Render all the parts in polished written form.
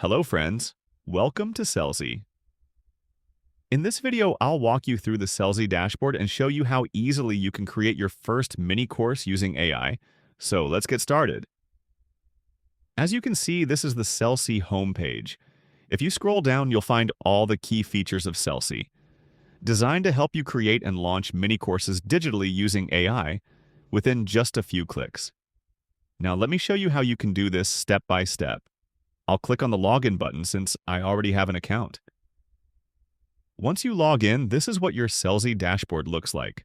Hello friends, welcome to Selsy. In this video, I'll walk you through the Selsy Dashboard and show you how easily you can create your first mini course using AI. So let's get started. As you can see, this is the Selsy homepage. If you scroll down, you'll find all the key features of Selsy, designed to help you create and launch mini courses digitally using AI within just a few clicks. Now let me show you how you can do this step by step. I'll click on the login button since I already have an account. Once you log in, this is what your Selsy dashboard looks like.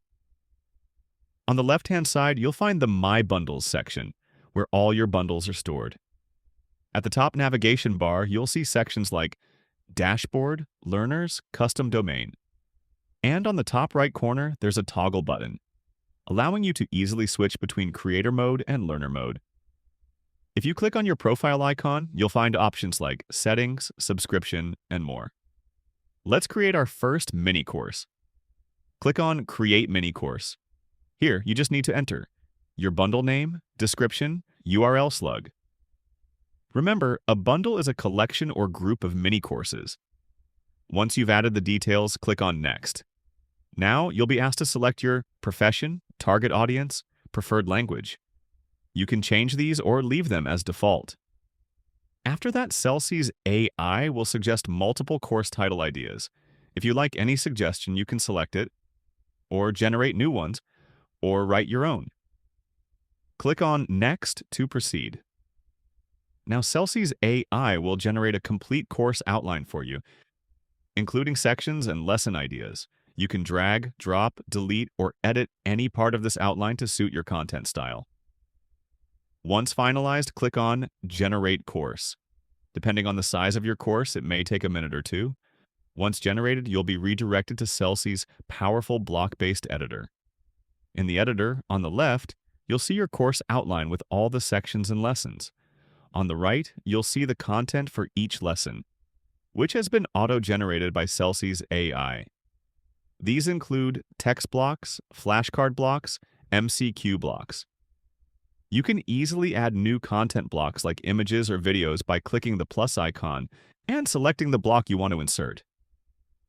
On the left-hand side, you'll find the My Bundles section, where all your bundles are stored. At the top navigation bar, you'll see sections like Dashboard, Learners, Custom Domain. And on the top right corner, there's a toggle button, allowing you to easily switch between Creator mode and Learner mode. If you click on your profile icon, you'll find options like Settings, Subscription, and more. Let's create our first mini course. Click on Create Mini Course. Here, you just need to enter your bundle name, description, URL slug. Remember, a bundle is a collection or group of mini courses. Once you've added the details, click on Next. Now, you'll be asked to select your profession, target audience, preferred language. You can change these or leave them as default. After that, Selsy's AI will suggest multiple course title ideas. If you like any suggestion, you can select it, or generate new ones, or write your own. Click on Next to proceed. Now, Selsy's AI will generate a complete course outline for you, including sections and lesson ideas. You can drag, drop, delete, or edit any part of this outline to suit your content style. Once finalized, click on Generate Course. Depending on the size of your course, it may take a minute or two. Once generated, you'll be redirected to Selsy's powerful block-based editor. In the editor, on the left, you'll see your course outline with all the sections and lessons. On the right, you'll see the content for each lesson, which has been auto-generated by Selsy's AI. These include text blocks, flashcard blocks, MCQ blocks. You can easily add new content blocks like images or videos by clicking the plus icon and selecting the block you want to insert.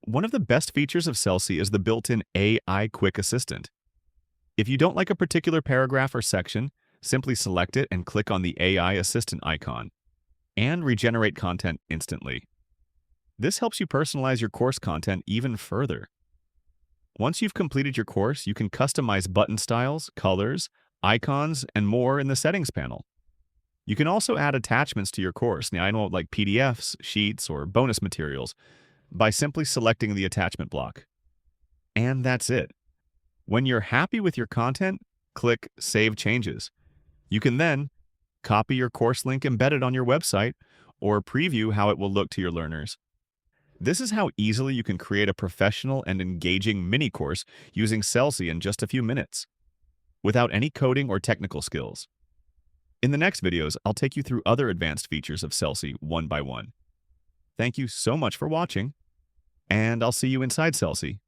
One of the best features of Selsy is the built-in AI Quick Assistant. If you don't like a particular paragraph or section, simply select it and click on the AI Assistant icon, and regenerate content instantly. This helps you personalize your course content even further. Once you've completed your course, you can customize button styles, colors, icons, and more in the settings panel. You can also add attachments to your course, now I know like PDFs, sheets, or bonus materials, by simply selecting the attachment block. And that's it. When you're happy with your content, click Save Changes. You can then copy your course link embedded on your website or preview how it will look to your learners. This is how easily you can create a professional and engaging mini course using Selsy in just a few minutes, without any coding or technical skills. In the next videos, I'll take you through other advanced features of Selsy one by one. Thank you so much for watching, and I'll see you inside Selsy.